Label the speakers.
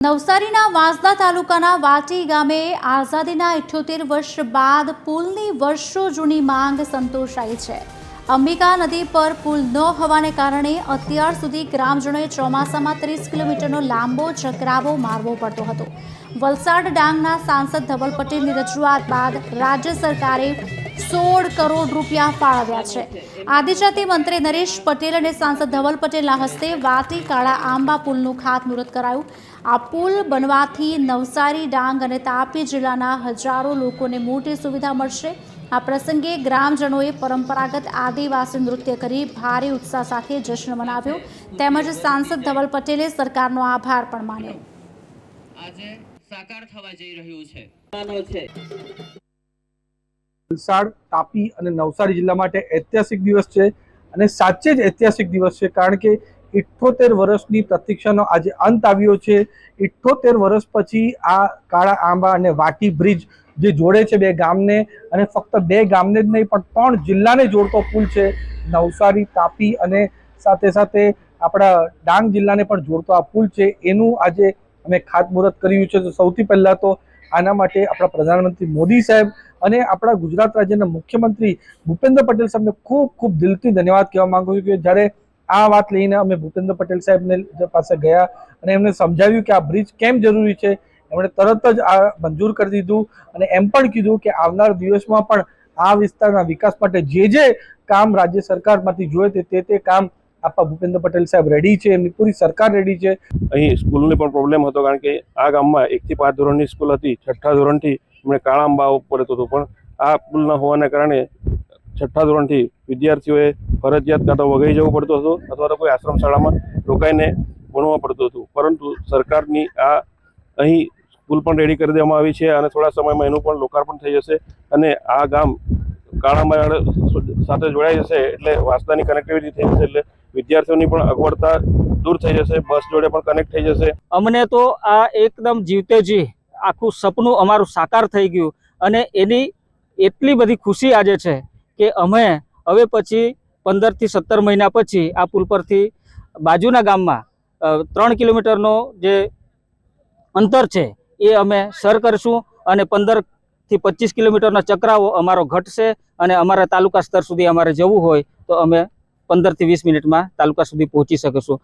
Speaker 1: નવસારીના વાંસદા તાલુકાના વાટી ગામે આઝાદીના 78 વર્ષ બાદ પુલની વર્ષો જૂની માંગ સંતોષાઈ છે। અંબિકા નદી પર પુલ ન હોવાને કારણે અત્યાર સુધી ગ્રામજનોએ ચોમાસામાં 30 કિલોમીટરનો લાંબો ચકરાવો મારવો પડતો હતો। વલસાડ ડાંગના સાંસદ ધવલ પટેલની રજૂઆત બાદ રાજ્ય સરકારે 16 કરોડ રૂપિયા ફાળવ્યા છે। આદિજાતિ મંત્રી નરેશ પટેલ અને સાંસદ ધવલ પટેલના હસ્તે વાટી કાળા આંબા પુલનું ખાતમુહૂર્ત કરાયું। આ પુલ બનવાથી નવસારી, ડાંગ અને તાપી જિલ્લાના હજારો લોકોને મોટી સુવિધા મળશે। આ પ્રસંગે ગ્રામજનોએ પરંપરાગત આદિવાસી નૃત્ય કરી ભારે ઉત્સાહ સાથે જશ્ન મનાવ્યો તેમજ સાંસદ ધવલ પટેલે સરકારનો આભાર પણ માન્યો।
Speaker 2: આજે સાકાર થવા જઈ રહ્યું છે।
Speaker 3: વલસાડ, તાપી અને નવસારી જિલ્લા માટે ઐતિહાસિક દિવસ છે અને સાચે જ ઐતિહાસિક દિવસ છે, કારણ કે 78 વર્ષની પ્રતીક્ષાનો આજે અંત આવ્યો છે। 78 વર્ષ પછી આ કાળા આંબા અને વાટી બ્રિજ જે જોડે છે બે ગામને, અને ફક્ત બે ગામને જ નહીં પણ 3 જિલ્લાને જોડતો પુલ છે। નવસારી, તાપી અને સાથે સાથે આપણા ડાંગ જિલ્લાને પણ જોડતો આ પુલ છે, એનું આજે અમે ખાતમુહૂર્ત કર્યું છે। તો સૌથી પહેલા તો આના માટે આપણા પ્રધાનમંત્રી મોદી સાહેબ અને આપણા ગુજરાત રાજ્યના મુખ્યમંત્રી ભૂપેન્દ્ર પટેલ સાહેબને ખૂબ ખૂબ દિલથી ધન્યવાદ કહેવા માંગુ છું કે જ્યારે આ વાત લઈને અમે ભૂપેન્દ્ર પટેલ સાહેબને પાસે ગયા અને એમને સમજાવ્યું કે આ બ્રિજ કેમ જરૂરી છે, એમણે તરત જ આ મંજૂર કરી દીધું અને એમ પણ કીધું કે આવનાર દિવસમાં પણ આ વિસ્તારના વિકાસ માટે જે કામ રાજ્ય સરકારમાંથી જોઈએ તે કામ આપણા ભૂપેન્દ્ર પટેલ સાહેબ રેડી છે, એમની પૂરી સરકાર રેડી છે।
Speaker 4: અહીં સ્કૂલની પણ પ્રોબ્લેમ હતો, કારણ કે આ ગામમાં 1 થી 5 ધોરણની સ્કૂલ હતી। 6ઠ્ઠા ધોરણથી એમણે કાળા આંબા પડતું હતું, પણ આ પુલ ન હોવાને કારણે 6ઠ્ઠા ધોરણથી વિદ્યાર્થીઓએ ફરજિયાત કાં તો વઘઈ જવું પડતું હતું અથવા તો કોઈ આશ્રમ શાળામાં રોકાઈને ભણવા પડતું હતું। પરંતુ સરકારની આ અહીં સ્કૂલ પણ રેડી કરી દેવામાં આવી છે અને થોડા સમયમાં એનું પણ લોકાર્પણ થઈ જશે અને આ ગામ કાળા સાથે જોડાઈ જશે, એટલે વાંસદાની કનેક્ટિવિટી થઈ જશે, એટલે વિદ્યાર્થીઓની પણ અગવડતા દૂર થઈ જશે, બસ જોડે પણ કનેક્ટ થઈ જશે।
Speaker 5: અમને તો આ એકદમ જીવતે જી આખું સપનું અમારું સાકાર થઈ ગયું અને એની એટલી બધી ખુશી આજે છે કે અમે હવે પછી 15 થી 17 મહિના પછી આ પુલ પરથી બાજુના ગામમાં 3 કિલોમીટરનો જે અંતર છે એ અમે સર કરીશું અને 15 થી 25 કિલોમીટરનો ચકરાવો અમારો ઘટશે અને અમારા તાલુકા સ્તર સુધી અમારે જવું હોય તો અમે 15 થી 20 મિનિટમાં તાલુકા સુધી પહોંચી શકીશું।